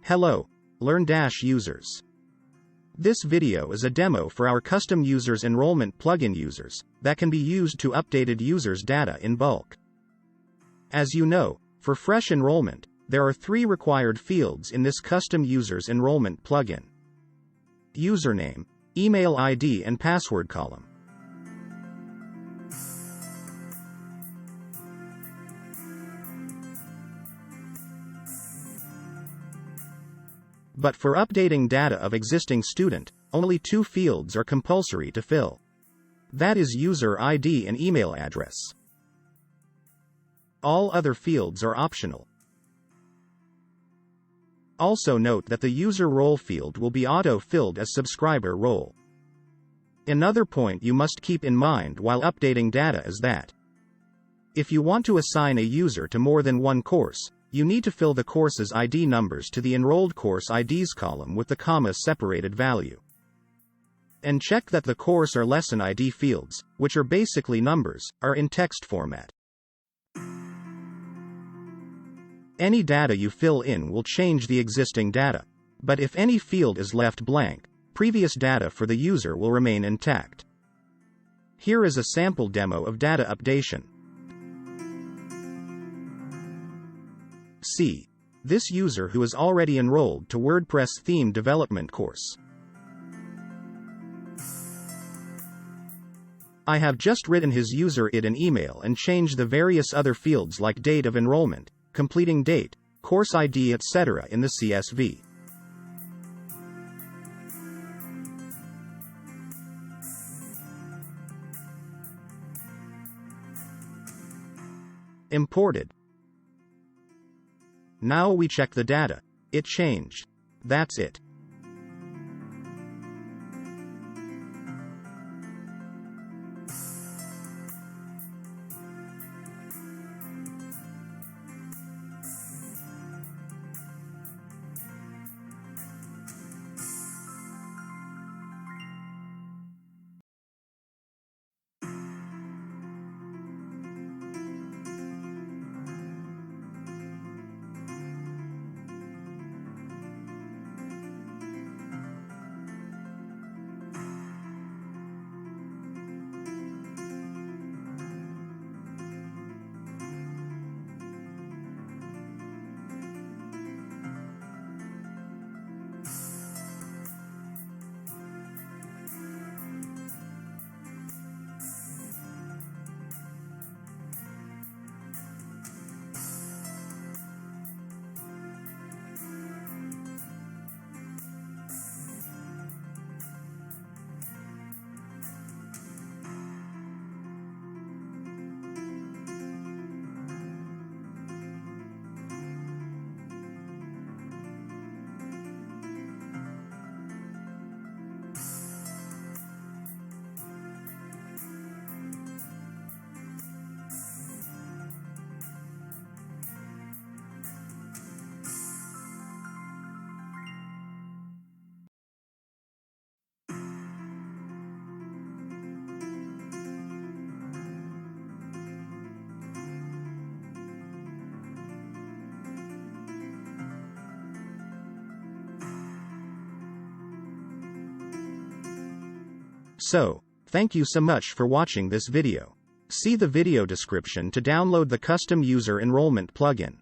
Hello, LearnDash users. This video is a demo for our custom users enrollment plugin users that can be used to updated users' data in bulk. As you know, for fresh enrollment, there are 3 required fields in this custom users enrollment plugin: username, email ID and password column. But for updating data of existing student, only 2 fields are compulsory to fill. That is user ID and email address. All other fields are optional. Also note that the user role field will be auto-filled as subscriber role. Another point you must keep in mind while updating data is that if you want to assign a user to more than one course, you need to fill the course's ID numbers to the enrolled course IDs column with the comma-separated value. And check that the course or lesson ID fields, which are basically numbers, are in text format. Any data you fill in will change the existing data, but if any field is left blank, previous data for the user will remain intact. Here is a sample demo of data updation. See, this user who is already enrolled to WordPress theme development course. I have just written his user ID and email and changed the various other fields like date of enrollment, completing date, course ID etc. in the CSV. Imported. Now we check the data. It changed. That's it. So, thank you so much for watching this video. See the video description to download the custom user enrollment plugin.